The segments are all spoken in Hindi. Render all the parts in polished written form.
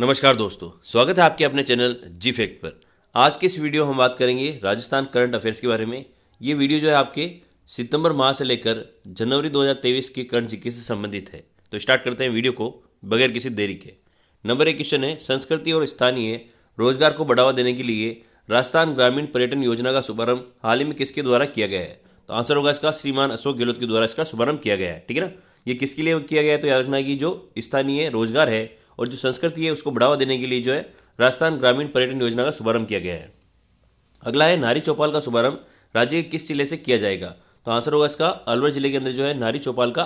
नमस्कार दोस्तों, स्वागत है आपके अपने चैनल जी फैक्ट पर। आज के इस वीडियो हम बात करेंगे राजस्थान करंट अफेयर्स के बारे में। ये वीडियो जो है आपके सितंबर माह से लेकर जनवरी 2023 के करंट जीके से संबंधित है। तो स्टार्ट करते हैं वीडियो को बगैर किसी देरी के। नंबर 1 क्वेश्चन है, संस्कृति और स्थानीय रोजगार को बढ़ावा देने के लिए राजस्थान ग्रामीण पर्यटन योजना का शुभारंभ हाल ही में किसके द्वारा किया गया है? तो आंसर होगा इसका श्रीमान अशोक गहलोत के द्वारा इसका शुभारंभ किया गया है। ठीक है ना। ये किसके लिए किया गया है? तो याद रखना है कि जो स्थानीय रोजगार है और जो संस्कृति है उसको बढ़ावा देने के लिए जो है राजस्थान ग्रामीण पर्यटन योजना का शुभारंभ किया गया है। अगला है, नारी चौपाल का शुभारंभ राज्य के किस जिले से किया जाएगा? तो आंसर होगा इसका अलवर जिले के अंदर जो है नारी चौपाल का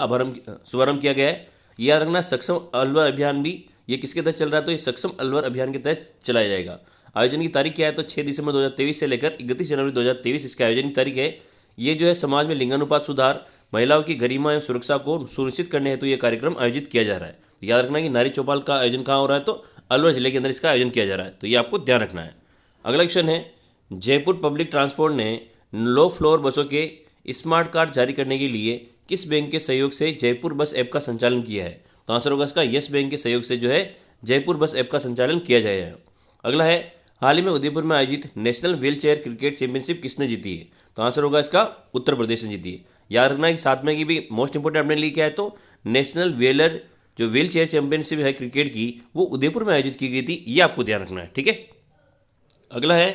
शुभारंभ किया गया है। याद रखना, सक्षम अलवर अभियान भी ये किसके तहत चल रहा है? तो ये सक्षम अलवर अभियान के तहत चलाया जाएगा। आयोजन की तारीख क्या है? तो 6 दिसंबर 2023 से लेकर 31 जनवरी 2023 इसके आयोजन की तारीख है। ये जो है समाज में लिंगानुपात सुधार, महिलाओं की गरिमा एवं सुरक्षा को सुनिश्चित करने हेतु ये कार्यक्रम आयोजित किया जा रहा है। याद रखना कि नारी चौपाल का आयोजन कहाँ हो रहा है? तो अलवर जिले के अंदर इसका आयोजन किया जा रहा है। तो ये आपको ध्यान रखना है। अगला क्वेश्चन है, जयपुर पब्लिक ट्रांसपोर्ट ने लो फ्लोर बसों के स्मार्ट कार्ड जारी करने के लिए किस बैंक के सहयोग से जयपुर बस ऐप का संचालन किया है? तो आंसर होगा इसका यस बैंक के सहयोग से जो है जयपुर बस ऐप का संचालन किया जाएगा। अगला है, हाल ही में उदयपुर में आयोजित national wheel chair cricket championship किसने जीती है? तो आंसर होगा इसका उत्तर प्रदेश ने जीती है। याद रखना कि साथ में की भी मोस्ट इंपोर्टेंट अपने लिए क्या है? तो नेशनल व्हील चेयर चैंपियनशिप है क्रिकेट की, वो उदयपुर में आयोजित की गई थी। ये आपको ध्यान रखना है। ठीक है। अगला है,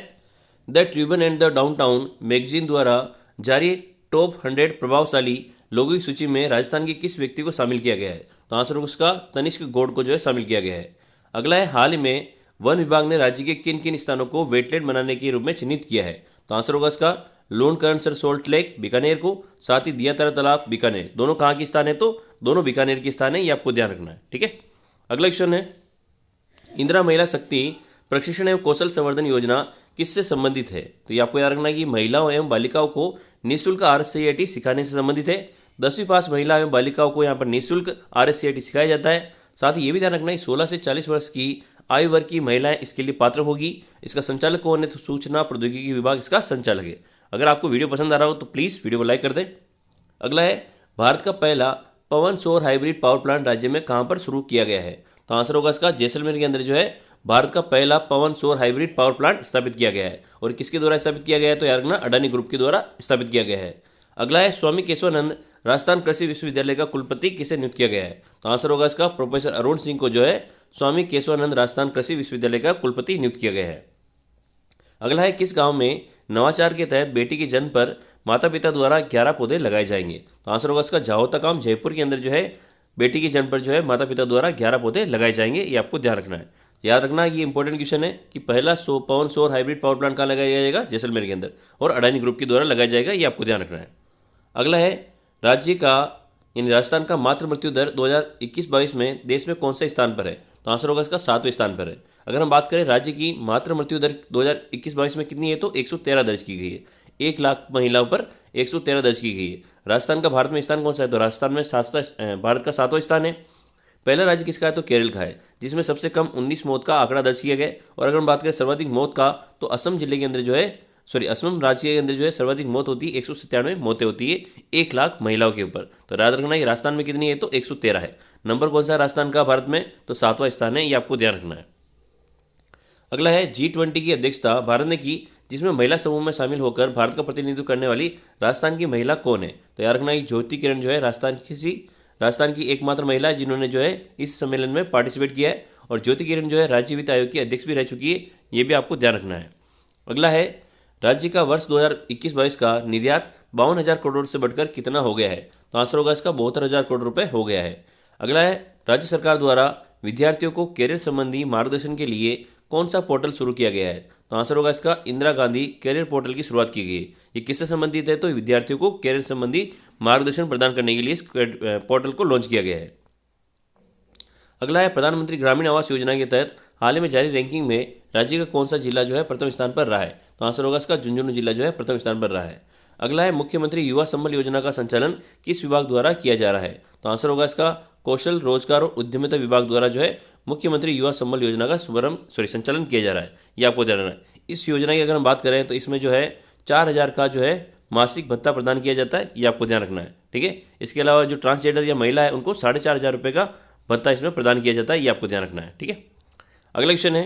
the Tribune and the downtown magazine द्वारा जारी टॉप 100 प्रभावशाली लोगों की सूची में राजस्थान के किस व्यक्ति को शामिल किया गया है? तो आंसर होगा उसका तनिष्क गौड़ को जो है शामिल किया गया है। अगला है, हाल ही में वन विभाग ने राज्य के किन किन स्थानों को वेटलैंड बनाने के रूप में चिन्हित किया है? तो आंसर होगा इसका लूणकरणसर सोल्ट लेक बीकानेर को, साथ ही दियातारा तालाब बीकानेर। दोनों कहाँ के स्थान है? तो दोनों बीकानेर के स्थान है। ये आपको ध्यान रखना है। ठीक है। अगला क्वेश्चन है, इंदिरा महिला शक्ति प्रशिक्षण एवं कौशल संवर्धन योजना किससे संबंधित है? तो ये आपको याद रखना है कि महिलाओं एवं बालिकाओं को निःशुल्क RSCIT सिखाने से संबंधित है। 10वीं पास महिला एवं बालिकाओं को यहाँ पर निःशुल्क RSCIT सिखाया जाता है। साथ ही ये भी ध्यान रखना है 16 से 40 वर्ष की आयु वर्ग की महिलाएं इसके लिए पात्र होगी। इसका संचालक कौन है? तो सूचना प्रौद्योगिकी विभाग इसका संचालक है। अगर आपको वीडियो पसंद आ रहा हो तो प्लीज़ वीडियो को लाइक कर दें। अगला है, भारत का पहला पवन सौर हाइब्रिड पावर प्लांट राज्य में कहाँ पर शुरू किया गया है? तो आंसर होगा इसका जैसलमेर के अंदर जो है भारत का पहला पवन सौर हाइब्रिड पावर प्लांट स्थापित किया गया है। और किसके द्वारा स्थापित किया गया है? तो याद रखना अडानी ग्रुप के द्वारा स्थापित किया गया है। अगला है, स्वामी केशवानंद राजस्थान कृषि विश्वविद्यालय का कुलपति किसे नियुक्त किया गया है? तो आंसर होगा इसका प्रोफेसर अरुण सिंह को जो है स्वामी केशवानंद राजस्थान कृषि विश्वविद्यालय का कुलपति नियुक्त किया गया है। अगला है, किस गांव में नवाचार के तहत बेटी के जन्म पर माता पिता द्वारा 11 पौधे लगाए जाएंगे? तो आंसर होगा इसका जाहोता गांव जयपुर के अंदर जो है बेटी के जन्म पर जो है माता पिता द्वारा 11 पौधे लगाए जाएंगे। ये आपको ध्यान रखना है। याद रखना ये इंपॉर्टेंट क्वेश्चन है कि पहला पवन सौर हाइब्रिड पावर प्लांट कहाँ लगाया जाएगा? जैसलमेर के अंदर, और अडानी ग्रुप के द्वारा लगाया जाएगा। ये आपको ध्यान रखना है। अगला है, राज्य का यानी राजस्थान का मातृ मृत्यु दर 2021-22 में देश में कौन से स्थान पर है? तो आंसर होगा इसका 7वें स्थान पर है। अगर हम बात करें राज्य की मातृ मृत्यु दर 2021-22 में कितनी है? तो 113 दर्ज की गई है। 1 लाख महिलाओं पर 113 दर्ज की गई है। राजस्थान का भारत में स्थान कौन सा है? तो राजस्थान में भारत का 7वां स्थान है। पहला राज्य किसका है? तो केरल का है, जिसमें सबसे कम 19 मौत का आंकड़ा दर्ज किया गया। और अगर हम बात करें सर्वाधिक मौत का, तो असम जिले के अंदर जो है असम राज्य के अंदर जो है सर्वाधिक मौत होती है, 197 मौतें होती है 1 लाख महिलाओं के ऊपर। तो याद रखना है राजस्थान में कितनी है? तो 113 है। नंबर कौन सा है राजस्थान का भारत में? तो 7वां स्थान है। ये आपको ध्यान रखना है। अगला है, G20 की अध्यक्षता भारत ने की, जिसमें महिला समूह में शामिल होकर भारत का प्रतिनिधित्व करने वाली राजस्थान की महिला कौन है? तो याद रखना है ज्योति किरण जो है राजस्थान की एकमात्र महिला है जिन्होंने जो है इस सम्मेलन में पार्टिसिपेट किया है। और ज्योति किरण जो है राज्य वित्त आयोग की अध्यक्ष भी रह चुकी है। ये भी आपको ध्यान रखना है। अगला है, राज्य का वर्ष 2021-22 का निर्यात 52,000 करोड़ से बढ़कर कितना हो गया है? तो आंसर होगा इसका 72,000 करोड़ रुपए हो गया है। अगला है, राज्य सरकार द्वारा विद्यार्थियों को कैरियर संबंधी मार्गदर्शन के लिए कौन सा पोर्टल शुरू किया गया है? तो आंसर होगा इसका इंदिरा गांधी कैरियर पोर्टल की शुरुआत की गई है। ये किससे संबंधित है? तो विद्यार्थियों को कैरियर संबंधी मार्गदर्शन प्रदान करने के लिए इस पोर्टल को लॉन्च किया गया है। अगला है, प्रधानमंत्री ग्रामीण आवास योजना के तहत हाल ही में जारी रैंकिंग में राज्य का कौन सा जिला जो है प्रथम स्थान पर रहा है? तो आंसर होगा इसका झुंझुनू जिला जो है प्रथम स्थान पर रहा है। अगला है, मुख्यमंत्री युवा संबल योजना का संचालन किस विभाग द्वारा किया जा रहा है? तो आंसर होगा इसका कौशल रोजगार और उद्यमिता विभाग द्वारा जो है मुख्यमंत्री युवा संबल योजना का संचालन किया जा रहा है। ये आपको ध्यान रखना है। इस योजना की अगर हम बात करें तो इसमें जो है 4,000 का जो है मासिक भत्ता प्रदान किया जाता है। ये आपको ध्यान रखना है। ठीक है। इसके अलावा जो ट्रांसजेंडर या महिला है उनको 4,500 रुपये का भत्ता इसमें प्रदान किया जाता है। ये आपको ध्यान रखना है। ठीक है। अगला क्वेश्चन है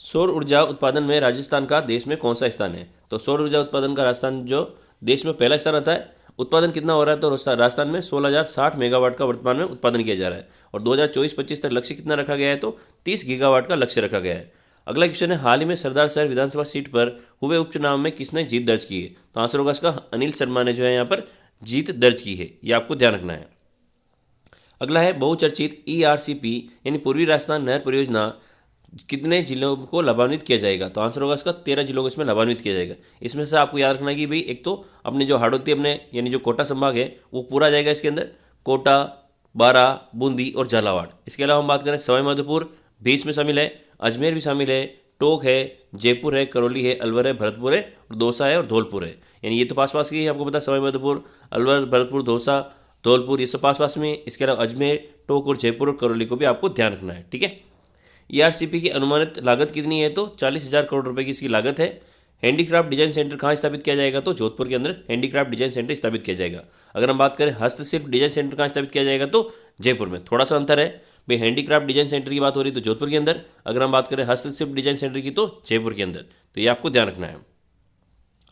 सौर ऊर्जा उत्पादन में राजस्थान का देश में कौन सा स्थान है। तो सौर ऊर्जा उत्पादन का राजस्थान जो देश में पहला स्थान आता है। उत्पादन कितना हो रहा है, तो राजस्थान में 16,060 मेगावाट का वर्तमान में उत्पादन किया जा रहा है और 2024-25 तक लक्ष्य कितना रखा गया है, तो 30 गीगावाट का लक्ष्य रखा गया है। अगला क्वेश्चन है हाल ही में सरदार शहर विधानसभा सीट पर हुए उपचुनाव में किसने जीत दर्ज की है। तो आंसर होगा इसका अनिल शर्मा ने जो है यहाँ पर जीत दर्ज की है, ये आपको ध्यान रखना है। अगला है बहुचर्चित ERCP यानी पूर्वी राजस्थान नहर परियोजना कितने जिलों को लाभान्वित किया जाएगा। तो आंसर होगा इसका 13 जिलों को इसमें लाभान्वित किया जाएगा। इसमें से आपको याद रखना कि भाई एक तो अपने जो हाड़ौती अपने यानी जो कोटा संभाग है वो पूरा आ जाएगा इसके अंदर, कोटा, बारा, बूंदी और झालावाड़। इसके अलावा हम बात करें सवाई माधोपुर भी इसमें शामिल है, अजमेर भी शामिल है, टोंक है, जयपुर है, करौली है, अलवर है, भरतपुर है और दौसा है और धौलपुर है। यानी ये तो पास पास की है, आपको पता सवाई माधोपुर, अलवर, भरतपुर, दौसा, धौलपुर ये सब पास पास में। इसके अलावा अजमेर, टोंक और जयपुर और करौली को भी आपको ध्यान रखना है, ठीक है। ERCP की अनुमानित लागत कितनी है, तो 40,000 करोड़ रुपए की इसकी लागत है। हैंडीक्राफ्ट डिजाइन सेंटर कहाँ स्थापित किया जाएगा, तो जोधपुर के अंदर हैंडीक्राफ्ट डिजाइन सेंटर स्थापित किया जाएगा। अगर हम बात करें हस्तशिल्प डिजाइन सेंटर कहाँ स्थापित किया जाएगा, तो जयपुर में। थोड़ा सा अंतर है भाई, हैंडीक्राफ्ट डिजाइन सेंटर की बात हो रही तो जोधपुर के अंदर, अगर हम बात करें हस्तशिल्प डिजाइन सेंटर की तो जयपुर के अंदर। तो ये आपको ध्यान रखना है।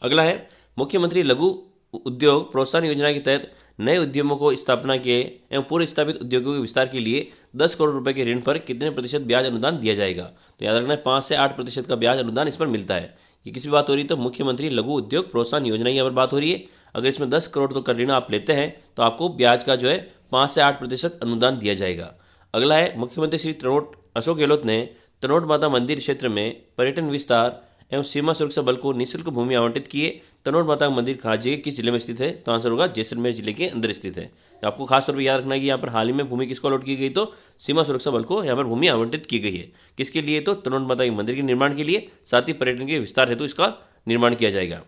अगला है मुख्यमंत्री लघु उद्योग प्रोत्साहन योजना के तहत नए उद्यमों को स्थापना के एवं पूर्व स्थापित उद्योगों के विस्तार के लिए 10 करोड़ रुपए के ऋण पर कितने प्रतिशत ब्याज अनुदान दिया जाएगा। तो याद रखना है 5 से 8% का ब्याज अनुदान इस पर मिलता है। ये किसी बात हो रही है, तो मुख्यमंत्री लघु उद्योग प्रोत्साहन योजना की यहाँ पर बात हो रही है। अगर इसमें 10 करोड़ तो का ऋण आप लेते हैं तो आपको ब्याज का जो है 5 से 8% अनुदान दिया जाएगा। अगला है मुख्यमंत्री श्री तनोट अशोक गहलोत ने तनोट माता मंदिर क्षेत्र में पर्यटन विस्तार एवं सीमा सुरक्षा बल को निःशुल्क भूमि आवंटित किए। तनोट माता मंदिर कहाँ जगह किस जिले में स्थित है, तो आंसर होगा जैसलमेर जिले के अंदर स्थित है। तो आपको खास तौर पर याद रखना है कि यहाँ पर हाल ही में भूमि किसको अलॉट की गई, तो सीमा सुरक्षा बल को यहाँ पर भूमि आवंटित की गई है। किसके लिए, तो तनोट माता के मंदिर के निर्माण के लिए, साथ ही पर्यटन के विस्तार हेतु इसका निर्माण किया जाएगा।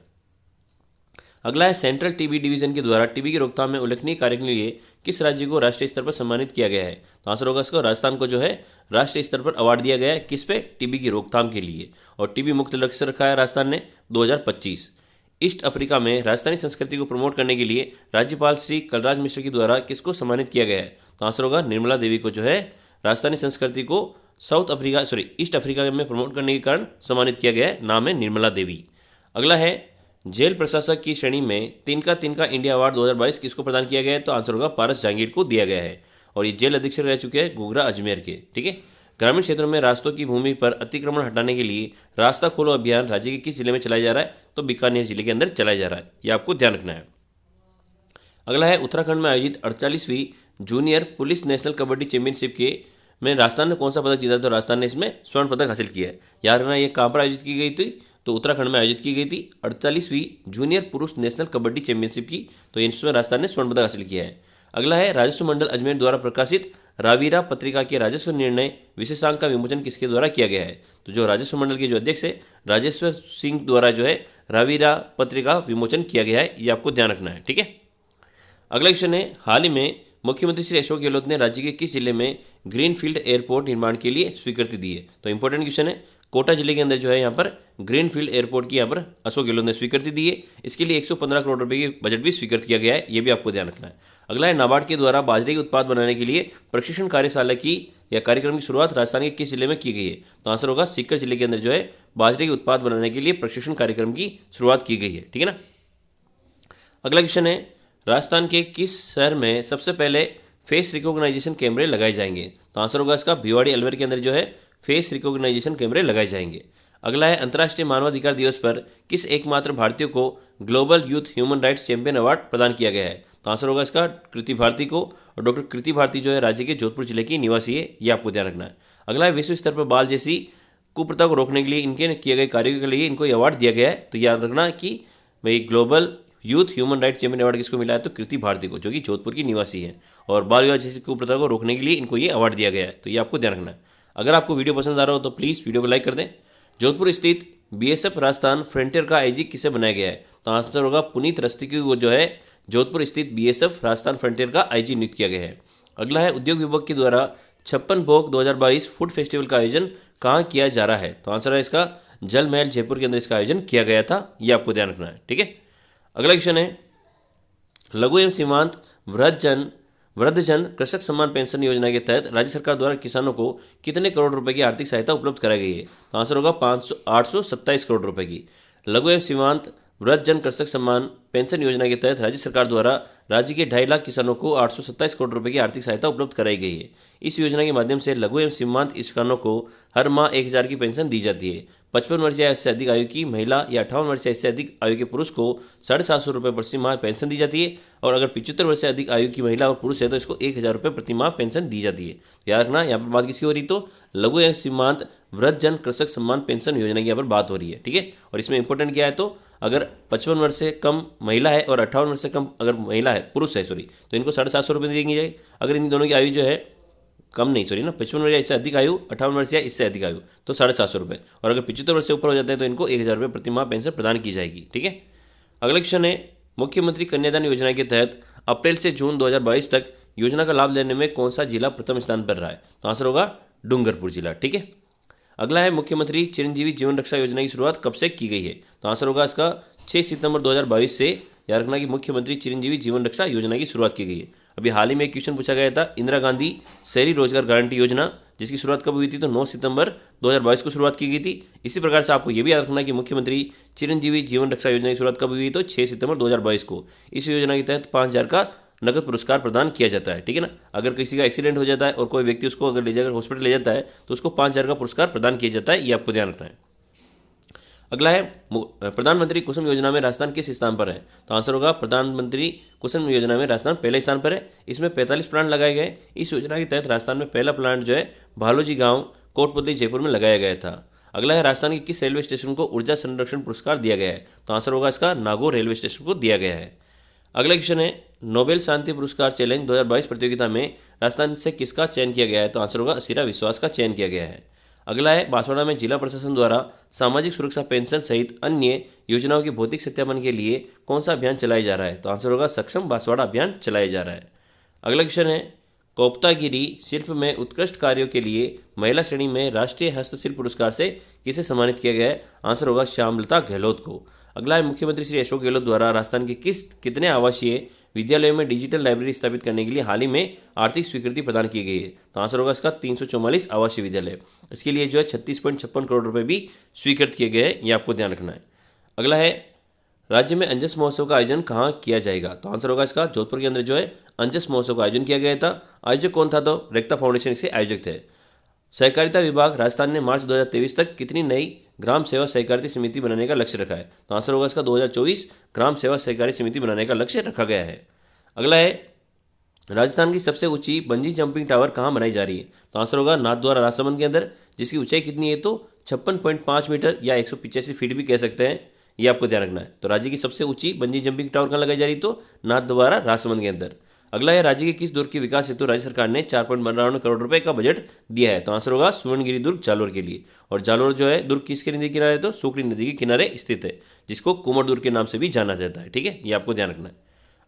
अगला है सेंट्रल टीबी डिवीजन के द्वारा टीबी की रोकथाम में उल्लेखनीय कार्य के लिए किस राज्य को राष्ट्रीय स्तर पर सम्मानित किया गया है। तो आंसर होगा इसको राजस्थान को जो है राष्ट्रीय स्तर पर अवार्ड दिया गया है। किस पे, टीबी की रोकथाम के लिए। और टीबी मुक्त लक्ष्य रखा है राजस्थान ने 2025। ईस्ट अफ्रीका में राजस्थानी संस्कृति को प्रमोट करने के लिए राज्यपाल श्री कलराज मिश्र के द्वारा किसको सम्मानित किया गया है। तो आंसर होगा निर्मला देवी को जो है राजस्थानी संस्कृति को ईस्ट अफ्रीका में प्रमोट करने के कारण सम्मानित किया गया है। नाम है निर्मला देवी। अगला है जेल प्रशासक की श्रेणी में तिनका इंडिया अवार्ड 2022 किसको प्रदान किया गया है। तो आंसर होगा पारस जहांगीर को दिया गया है और ये जेल अधीक्षक रह चुके हैं घूघरा अजमेर के, ठीक है। ग्रामीण क्षेत्रों में रास्तों की भूमि पर अतिक्रमण हटाने के लिए रास्ता खोलो अभियान राज्य के किस जिले में चलाया जा रहा है, तो बीकानेर जिले के अंदर चलाया जा रहा है। ये आपको ध्यान रखना है। अगला है उत्तराखंड में आयोजित 48वीं junior police national kabaddi championship के में राजस्थान ने कौन सा पदक जीता, तो राजस्थान ने इसमें स्वर्ण पदक हासिल किया है। याद रखना ये कहाँ पर आयोजित की गई थी, तो उत्तराखंड में आयोजित की गई थी 48वीं जूनियर पुरुष नेशनल कबड्डी चैंपियनशिप की। तो इसमें राजस्थान ने स्वर्ण पदक हासिल किया है। अगला है राजस्व मंडल अजमेर द्वारा प्रकाशित रावीरा पत्रिका के राजस्व निर्णय विशेषांक का विमोचन किसके द्वारा किया गया है। तो जो राजस्व मंडल के जो अध्यक्ष है राजेश्वर सिंह द्वारा जो है रावीरा पत्रिका विमोचन किया गया है। ये आपको ध्यान रखना है, ठीक है। अगला क्वेश्चन है हाल ही में मुख्यमंत्री श्री अशोक गहलोत ने राज्य के किस जिले में ग्रीनफील्ड एयरपोर्ट निर्माण के लिए स्वीकृति दी है। तो इंपॉर्टेंट क्वेश्चन है। कोटा जिले के अंदर जो है यहाँ पर ग्रीनफील्ड एयरपोर्ट की यहाँ पर अशोक गहलोत ने स्वीकृति दी है। इसके लिए 115 करोड़ रुपए की बजट भी स्वीकृत किया गया है। ये भी आपको ध्यान रखना है। अगला है नाबार्ड के द्वारा बाजरे के उत्पाद बनाने के लिए प्रशिक्षण कार्यशाला की या कार्यक्रम की शुरुआत राजस्थान के किस जिले में की गई है। तो आंसर होगा सीकर जिले के अंदर जो है बाजरे के उत्पाद बनाने के लिए प्रशिक्षण कार्यक्रम की शुरुआत की गई है, ठीक है ना। अगला क्वेश्चन है राजस्थान के किस शहर में सबसे पहले फेस रिकॉग्नाइजेशन कैमरे लगाए जाएंगे। तो आंसर होगा इसका भिवाड़ी अलवर के अंदर जो है फेस रिकॉग्नाइजेशन कैमरे लगाए जाएंगे। अगला है अंतर्राष्ट्रीय मानवाधिकार दिवस पर किस एकमात्र भारतीय को global youth human rights champion award प्रदान किया गया है। तो आंसर होगा इसका कृति भारती को। और डॉक्टर कृति भारती जो है राज्य के जोधपुर जिले की निवासी है। ये आपको ध्यान रखना है। अगला है विश्व स्तर पर बाल जैसी कुप्रथा को रोकने के लिए इनके किए गए कार्यों के लिए इनको अवार्ड दिया गया है। तो याद रखना कि भाई global youth human right champion award किसको मिला है, तो कृति भारती को, जो कि जोधपुर की निवासी है। और बाल विवाह जैसी कुप्रथा को रोकने के लिए इनको ये अवार्ड दिया गया है। तो ये आपको ध्यान रखना है। अगर आपको वीडियो पसंद आ रहा हो तो प्लीज़ वीडियो को लाइक कर दें। जोधपुर स्थित BSF राजस्थान फ्रंटियर का IG किसे बनाया गया है। तो आंसर होगा पुनीत रस्तिकी को जो है जोधपुर स्थित BSF राजस्थान फ्रंटियर का IG नियुक्त किया गया है। अगला है उद्योग विभाग के द्वारा 56 भोग 2022 फूड फेस्टिवल का आयोजन कहाँ किया जा रहा है। तो आंसर है इसका जल महल जयपुर के अंदर इसका आयोजन किया गया था। ये आपको ध्यान रखना है, ठीक है। अगला क्वेश्चन है लघु एवं सीमांत वृद्धजन कृषक सम्मान पेंशन योजना के तहत राज्य सरकार द्वारा किसानों को कितने करोड़ रुपए की आर्थिक सहायता उपलब्ध कराई गई है? तो आंसर होगा 827 करोड़ रुपए की। लघु एवं सीमांत वृद्धजन कृषक सम्मान पेंशन योजना के तहत राज्य सरकार द्वारा राज्य के 2.5 लाख किसानों को 827 करोड़ रुपए की आर्थिक सहायता उपलब्ध कराई गई है। इस योजना के माध्यम से लघु एवं सीमांत किसानों को हर माह 1,000 की पेंशन दी जाती है। 55 वर्ष या इससे अधिक आयु की महिला या 58 वर्ष या इससे अधिक आयु के पुरुष को 750 रुपये प्रति माह पेंशन दी जाती है, और अगर 75 वर्ष से अधिक आयु की महिला और पुरुष है तो इसको 1,000 रुपये प्रति माह पेंशन दी जाती है। याद रखना, यहाँ पर बात किसकी हो रही, तो लघु एवं सीमांत वृद्धजन कृषक सम्मान पेंशन योजना की यहाँ पर बात हो रही है। ठीक है, और इसमें इंपॉर्टेंट क्या है, तो अगर 55 वर्ष से कम महिला है और 58 वर्ष से कम अगर महिला है पुरुष है तो इनको 750 रुपये देंगे जाए। अगर इन दोनों की आयु जो है कम नहीं 55 वर्ष या इससे अधिक आयु, 58 वर्ष या इससे अधिक आयु तो 750 रुपये, और अगर 75 वर्ष से ऊपर हो जाता है तो इनको 1,000 रुपये प्रति माह पेंशन प्रदान की जाएगी। ठीक है, अगला क्वेश्चन है, मुख्यमंत्री कन्यादान योजना के तहत अप्रैल से जून 2022 तक योजना का लाभ लेने में कौन सा जिला प्रथम स्थान पर रहा है? तो आंसर होगा डूंगरपुर जिला। ठीक है, अगला है, मुख्यमंत्री चिरंजीवी जीवन रक्षा योजना की शुरुआत कब से की गई है? तो आंसर होगा इसका 6 सितंबर 2022 से। याद रखना कि मुख्यमंत्री चिरंजीवी जीवन रक्षा योजना की शुरुआत की गई है। अभी हाल ही में एक क्वेश्चन पूछा गया था, इंदिरा गांधी शहरी रोजगार गारंटी योजना जिसकी शुरुआत कब हुई थी? तो 9 सितंबर 2022 को शुरुआत की गई थी। इसी प्रकार से आपको यह भी याद रखना कि मुख्यमंत्री चिरंजीवी जीवन रक्षा योजना की शुरुआत कब हुई? तो 6 सितंबर 2022 को। इस योजना के तहत 5,000 का नगद पुरस्कार प्रदान किया जाता है। ठीक है ना, अगर किसी का एक्सीडेंट हो जाता है और कोई व्यक्ति उसको अगर ले जाकर हॉस्पिटल ले जाता है तो उसको 5,000 का पुरस्कार प्रदान किया जाता है, ये आपको ध्यान रखना है। अगला है, प्रधानमंत्री कुसुम योजना में राजस्थान किस स्थान पर है? तो आंसर होगा प्रधानमंत्री कुसुम योजना में राजस्थान पहले स्थान पर है। इसमें 45 प्लांट लगाए गए। इस योजना के तहत राजस्थान में पहला प्लांट जो है भालोजी गांव कोटपुतली जयपुर में लगाया गया था। अगला है, राजस्थान के किस रेलवे स्टेशन को ऊर्जा संरक्षण पुरस्कार दिया गया है? तो आंसर होगा इसका नागौर रेलवे स्टेशन को दिया गया है। अगला क्वेश्चन है, नोबेल शांति पुरस्कार चैलेंज 2022 प्रतियोगिता में राजस्थान से किसका चयन किया गया है? तो आंसर होगा असीरा विश्वास का चयन किया गया है। अगला है, बांसवाड़ा में जिला प्रशासन द्वारा सामाजिक सुरक्षा पेंशन सहित अन्य योजनाओं के भौतिक सत्यापन के लिए कौन सा अभियान चलाया जा रहा है? तो आंसर होगा सक्षम बांसवाड़ा अभियान चलाया जा रहा है। अगला क्वेश्चन है, कोप्तागिरी शिल्प में उत्कृष्ट कार्यों के लिए महिला श्रेणी में राष्ट्रीय हस्तशिल्प पुरस्कार से किसे सम्मानित किया गया है? आंसर होगा श्यामलता गहलोत को। अगला है, मुख्यमंत्री श्री अशोक गहलोत द्वारा राजस्थान के कितने आवासीय विद्यालयों में डिजिटल लाइब्रेरी स्थापित करने के लिए हाल ही में आर्थिक स्वीकृति प्रदान की गई है? तो आंसर होगा इसका 344 आवासीय विद्यालय। इसके लिए जो है 36.56 करोड़ रुपये भी स्वीकृत किए गए हैं, ये आपको ध्यान रखना है। अगला है, राज्य में अंजस महोत्सव का आयोजन कहाँ किया जाएगा? तो आंसर होगा इसका जोधपुर के अंदर जो है अंजस महोत्सव का आयोजन किया गया था। आयोजक कौन था? तो रेक्ता फाउंडेशन इसके आयोजक थे। सहकारिता विभाग राजस्थान ने मार्च 2023 तक कितनी नई ग्राम सेवा सहकारिता समिति बनाने का लक्ष्य रखा है? तो आंसर होगा इसका 2024 ग्राम सेवा सहकारी समिति बनाने का लक्ष्य रखा गया है। अगला है, राजस्थान की सबसे ऊंची बंजी जंपिंग टावर कहाँ बनाई जा रही है? तो आंसर होगा नाथद्वारा राजसमंद के अंदर, जिसकी ऊंचाई कितनी है? तो 56.5 मीटर या 185 फीट भी कह सकते हैं, ये आपको ध्यान रखना है। तो राज्य की सबसे ऊंची बंजी जंपिंग टावर कहाँ लगाई जा रही? तो नाथद्वारा राजसमंद के अंदर। अगला है, राज्य के किस दुर्ग के विकास हेतु राज्य सरकार ने 4.52 करोड़ रुपए का बजट दिया है? तो आंसर होगा सुवर्णगिरी दुर्ग जालोर के लिए। और जालोर जो है दुर्ग किसके नदी के किनारे? तो सुकरी नदी के किनारे स्थित है, जिसको कुंवर दुर्ग के नाम से भी जाना जाता है। ठीक है, ये आपको ध्यान रखना है।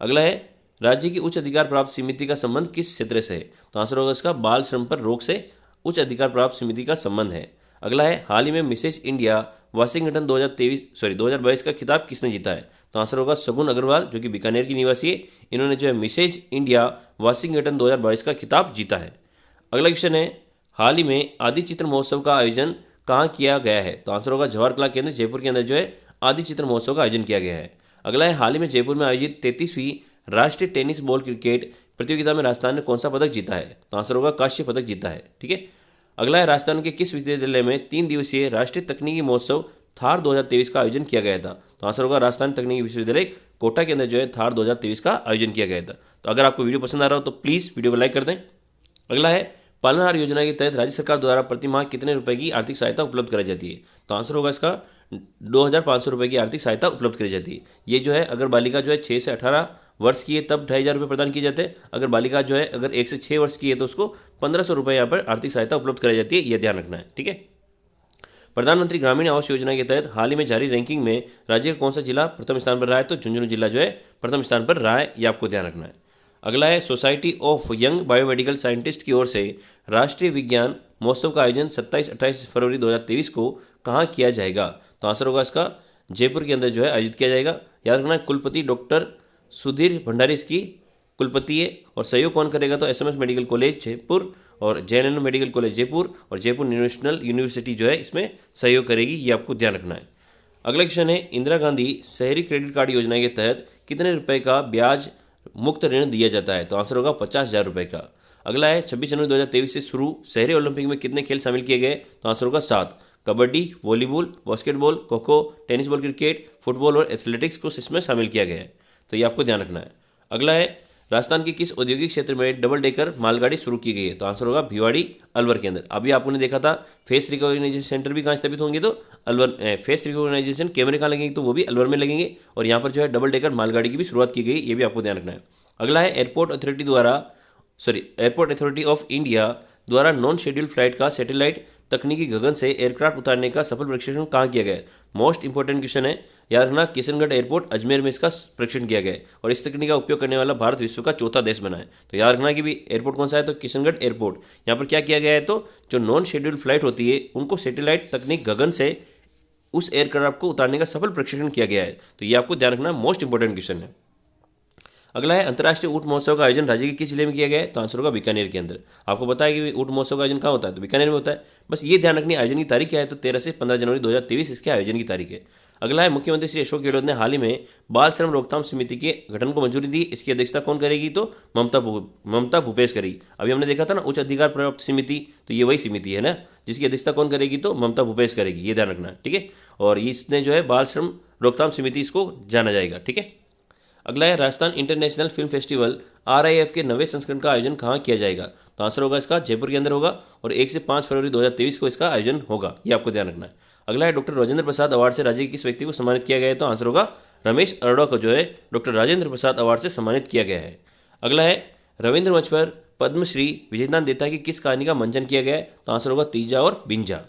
अगला है, राज्य की उच्च अधिकार प्राप्त समिति का संबंध किस क्षेत्र से है? तो आंसर होगा इसका बाल श्रम पर रोक से उच्च अधिकार प्राप्त समिति का संबंध है। अगला है, हाल ही में मिसेज इंडिया वाशिंगटन 2022 का खिताब किसने जीता है? तो आंसर होगा सगुन अग्रवाल, जो कि बीकानेर की निवासी है। इन्होंने जो है मिसेज इंडिया वाशिंगटन 2022 का खिताब जीता है। अगला क्वेश्चन है, हाल ही में आदि चित्र महोत्सव का आयोजन कहाँ किया गया है? तो आंसर होगा जवाहर कला केंद्र जयपुर के अंदर जो है आदि चित्र महोत्सव का आयोजन किया गया है। अगला है, हाल ही में जयपुर में आयोजित 33वीं राष्ट्रीय टेनिस बॉल क्रिकेट प्रतियोगिता में राजस्थान ने कौन सा पदक जीता है? तो आंसर होगा कांस्य पदक जीता है। ठीक है, अगला है, राजस्थान के किस विश्वविद्यालय में 3 दिवसीय राष्ट्रीय तकनीकी महोत्सव थार 2023 का आयोजन किया गया था? तो आंसर होगा राजस्थान तकनीकी विश्वविद्यालय कोटा के अंदर जो है थार 2023 का आयोजन किया गया था। तो अगर आपको वीडियो पसंद आ रहा हो तो प्लीज़ वीडियो को लाइक कर दें। अगला है, पालनहार योजना के तहत राज्य सरकार द्वारा प्रति माह कितने रुपए की आर्थिक सहायता उपलब्ध कराई जाती है? तो आंसर होगा इसका 2,500 रुपये की आर्थिक सहायता उपलब्ध कराई जाती है। ये जो है अगर बालिका जो है 6 से 18 वर्ष की है तब 2,500 रुपये प्रदान किए जाते हैं। अगर बालिका जो है अगर 1 से 6 वर्ष की है तो उसको 1,500 रुपये यहाँ पर आर्थिक सहायता उपलब्ध कराई जाती है, यह ध्यान रखना है। ठीक है, प्रधानमंत्री ग्रामीण आवास योजना के तहत हाल ही में जारी रैंकिंग में राज्य का कौन सा जिला प्रथम स्थान पर रहा है? तो झुंझुनू जिला जो है प्रथम स्थान पर रहा है, ये आपको ध्यान रखना है। अगला है, society of young biomedical scientist की ओर से राष्ट्रीय विज्ञान महोत्सव का आयोजन 27-28 फरवरी 2023 को कहाँ किया जाएगा? तो आंसर होगा इसका जयपुर के अंदर जो है आयोजित किया जाएगा। याद रखना, कुलपति डॉक्टर सुधीर भंडारी इसकी कुलपति है। और सहयोग कौन करेगा तो एसएमएस मेडिकल कॉलेज जयपुर और जेएनएन मेडिकल कॉलेज जयपुर और जयपुर नेशनल यूनिवर्सिटी जो है इसमें सहयोग करेगी, ये आपको ध्यान रखना है। अगला क्वेश्चन है, इंदिरा गांधी शहरी क्रेडिट कार्ड योजना के तहत कितने रुपए का ब्याज मुक्त ऋण दिया जाता है तो आंसर होगा 50,000 रुपये का। अगला है, 26 जनवरी 2023 से शुरू शहरी ओलंपिक में कितने खेल शामिल किए गए तो आंसर होगा 7। Kabaddi, volleyball, basketball, kho kho, tennis ball, cricket, football और एथलेटिक्स को इसमें शामिल किया गया है, तो ये आपको ध्यान रखना है। अगला है, राजस्थान के किस औद्योगिक क्षेत्र में डबल डेकर मालगाड़ी शुरू की गई है तो आंसर होगा भिवाड़ी अलवर के अंदर। अभी आपने देखा था फेस रिकॉग्नाइजेशन सेंटर भी कहाँ स्थापित होंगे तो अलवर, फेस रिकॉग्नाइजेशन कैमरे कहाँ लगेंगे तो वो भी अलवर में लगेंगे। और यहाँ पर जो है डबल डेकर मालगाड़ी की भी शुरुआत की गई, ये भी आपको ध्यान रखना है। अगला है, एयरपोर्ट अथॉरिटी ऑफ इंडिया द्वारा नॉन शेड्यूल फ्लाइट का सैटेलाइट तकनीकी गगन से एयरक्राफ्ट उतारने का सफल परीक्षण कहाँ किया गया है। मोस्ट इंपॉर्टेंट क्वेश्चन है, याद रखना, किशनगढ़ एयरपोर्ट अजमेर में इसका परीक्षण किया गया है और इस तकनीक का उपयोग करने वाला भारत विश्व का चौथा देश बना है। तो याद रखना कि भी एयरपोर्ट कौन सा है तो किशनगढ़ एयरपोर्ट। यहाँ पर क्या किया गया है तो जो नॉन शेड्यूल फ्लाइट होती है उनको सैटेलाइट तकनीक गगन से उस एयरक्राफ्ट को उतारने का सफल परीक्षण किया गया है, तो ये आपको ध्यान रखना, मोस्ट इंपॉर्टेंट क्वेश्चन है। अगला है, अंतर्राष्ट्रीय ऊंट महोत्सव का आयोजन राज्य के किस जिले में किया गया है तो आंसर होगा बीकानेर के अंदर। आपको पता है कि ऊंट महोत्सव का आयोजन कहाँ होता है तो बीकानेर में होता है। बस ये ध्यान रखनी, आयोजन की तारीख क्या है तो 13 से 15 जनवरी 2023 इसके आयोजन की तारीख है। अगला है, मुख्यमंत्री श्री अशोक गहलोत ने हाल ही में बाल श्रम रोकथाम समिति के गठन को मंजूरी दी, इसकी अध्यक्षता कौन करेगी तो ममता भूपेश करेगी। अभी हमने देखा था ना उच्च अधिकार प्राप्त समिति, तो ये वही समिति है ना जिसकी अध्यक्षता कौन करेगी तो ममता भूपेश करेगी, ये ध्यान रखना है, ठीक है। और इसने जो है बाल श्रम रोकथाम समिति इसको जाना जाएगा, ठीक है। अगला है, Rajasthan international film festival RIF के 9वें संस्करण का आयोजन कहाँ किया जाएगा तो आंसर होगा इसका जयपुर के अंदर होगा और 1 से 5 फरवरी 2023 को इसका आयोजन होगा, ये आपको ध्यान रखना है। अगला है, डॉक्टर राजेंद्र प्रसाद अवार्ड से राज्य के किस व्यक्ति को सम्मानित किया गया है तो आंसर होगा रमेश अरोड़ा को जो है डॉक्टर राजेंद्र प्रसाद अवार्ड से सम्मानित किया गया है। अगला है, रविंद्र मंच पर पद्मश्री विजयदान देता की किस कहानी का मंचन किया गया है तो आंसर होगा तीजा और बिंजा।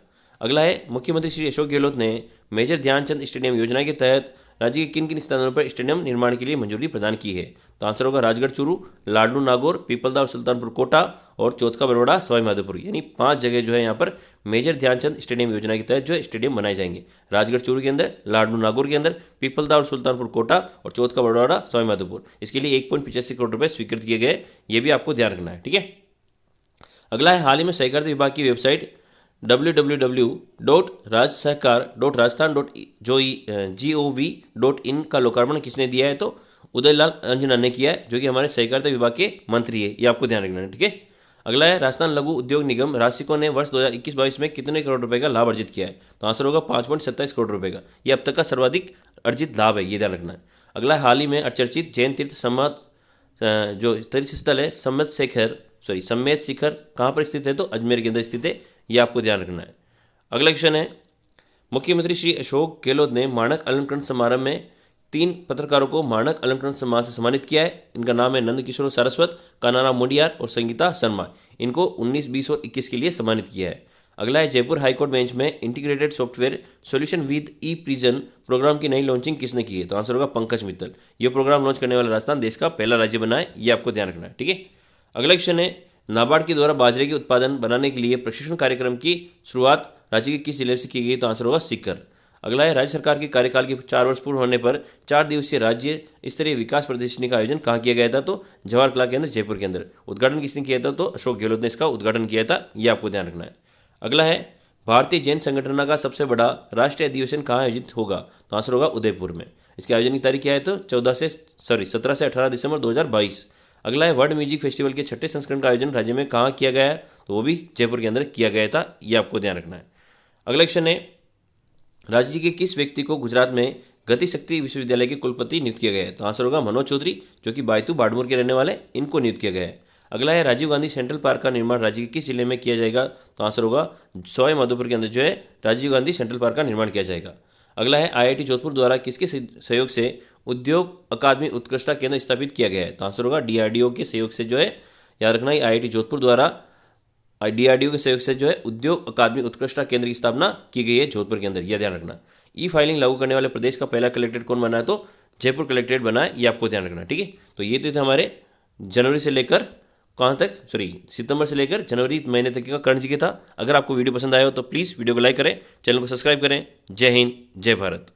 अगला है, मुख्यमंत्री श्री अशोक गहलोत ने मेजर ध्यानचंद स्टेडियम योजना के तहत राज्य के किन किन स्थानों पर स्टेडियम निर्माण के लिए मंजूरी प्रदान की है तो आंसर होगा राजगढ़ चूरू, लाडलू नागौर, पीपलदा और सुल्तानपुर कोटा और चौथ बड़ौदा सवाई माधोपुर, यानी 5 जगह जो है यहाँ पर मेजर ध्यानचंद स्टेडियम योजना के तहत जो है स्टेडियम बनाए जाएंगे। राजगढ़ चूरू के अंदर, लाडलू नागौर के अंदर, पीपलदा और सुल्तानपुर कोटा और चौथ बड़ौदा सवाई माधोपुर। इसके लिए 1.85 करोड़ रुपये स्वीकृत किए गए, ये भी आपको ध्यान रखना है, ठीक है। अगला है, हाल ही में सहकारिता विभाग की वेबसाइट www.rajsahkar.rajasthan.gov.in का लोकार्पण किसने दिया है तो उदयलाल अंजना ने किया है, जो कि हमारे सहकारिता विभाग के मंत्री है, ये आपको ध्यान रखना है, ठीक है। अगला है, राजस्थान लघु उद्योग निगम राशिको ने वर्ष 2021-22 में कितने करोड़ रुपए का लाभ अर्जित किया है तो आंसर होगा 5.27 करोड़ रुपए का, ये अब तक का सर्वाधिक अर्जित लाभ है, ये ध्यान रखना है। अगला है, हाल ही में चर्चित जैन तीर्थ जो तीर्थ स्थल है सम्मेद शिखर कहाँ पर स्थित है तो अजमेर के अंदर स्थित है, ये आपको ध्यान रखना है। अगला क्वेश्चन है, मुख्यमंत्री श्री अशोक गहलोत ने मानक अलंकरण समारोह में 3 पत्रकारों को मानक अलंकरण सम्मान से सम्मानित किया है। इनका नाम है नंद किशोर सारस्वत, कानाराम मुंडियार और संगीता शर्मा। इनको 19, 20 और 21 के लिए सम्मानित किया है। अगला है, जयपुर हाईकोर्ट बेंच में integrated software solution with e prison programme की नई लॉन्चिंग किसने की है तो आंसर होगा पंकज मित्तल। ये प्रोग्राम लॉन्च करने वाला राजस्थान देश का पहला राज्य बना है, ये आपको ध्यान रखना है, ठीक है। अगला क्वेश्चन है, नाबार्ड के द्वारा बाजरे के उत्पादन बनाने के लिए प्रशिक्षण कार्यक्रम की शुरुआत राज्य के किस जिले से की गई तो आंसर होगा सीकर। अगला है, राज्य सरकार के कार्यकाल के 4 वर्ष पूर्ण होने पर 4 दिवसीय राज्य स्तरीय विकास प्रदर्शनी का आयोजन कहाँ किया गया था तो जवाहर कला केंद्र जयपुर के अंदर। उद्घाटन किसने किया था तो अशोक गहलोत ने इसका उद्घाटन किया था, ये आपको ध्यान रखना है। अगला है, भारतीय जैन संगठन का सबसे बड़ा राष्ट्रीय अधिवेशन कहाँ आयोजित होगा तो आंसर होगा उदयपुर में। इसके आयोजन की तारीख क्या है तो 17 से 18 दिसंबर 2022। अगला है, वर्ल्ड म्यूजिक फेस्टिवल के 6ठे संस्करण का आयोजन राज्य में कहाँ किया गया है तो वो भी जयपुर के अंदर किया गया था, ये आपको ध्यान रखना है। अगला क्वेश्चन है, राज्य के किस व्यक्ति को गुजरात में गति शक्ति विश्वविद्यालय के कुलपति नियुक्त किया गया है तो आंसर होगा मनोज चौधरी, जो कि बायतू बाड़मेर के रहने वाले, इनको नियुक्त किया गया है। अगला है, राजीव गांधी सेंट्रल पार्क का निर्माण राज्य के किस जिले में किया जाएगा तो आंसर होगा सवाई माधोपुर के अंदर जो है राजीव गांधी सेंट्रल पार्क का निर्माण किया जाएगा। अगला है, IIT जोधपुर द्वारा किसके सहयोग से उद्योग अकादमी उत्कृष्टता केंद्र स्थापित किया गया है तो आंसर होगा DRDO के सहयोग से जो है, याद रखना है IIT जोधपुर द्वारा DRDO के सहयोग से जो है उद्योग अकादमी उत्कृष्टता केंद्र की स्थापना की गई है जोधपुर के अंदर, यह ध्यान रखना। ई फाइलिंग लागू करने वाले प्रदेश का पहला कलेक्ट्रेट कौन बना है तो जयपुर कलेक्ट्रेट बना है, ये आपको ध्यान रखना, ठीक है। तो ये तो थे हमारे जनवरी से लेकर सितंबर से लेकर जनवरी महीने तक का करण जी था। अगर आपको वीडियो पसंद आया हो तो प्लीज़ वीडियो को लाइक करें, चैनल को सब्सक्राइब करें। जय हिंद, जय भारत।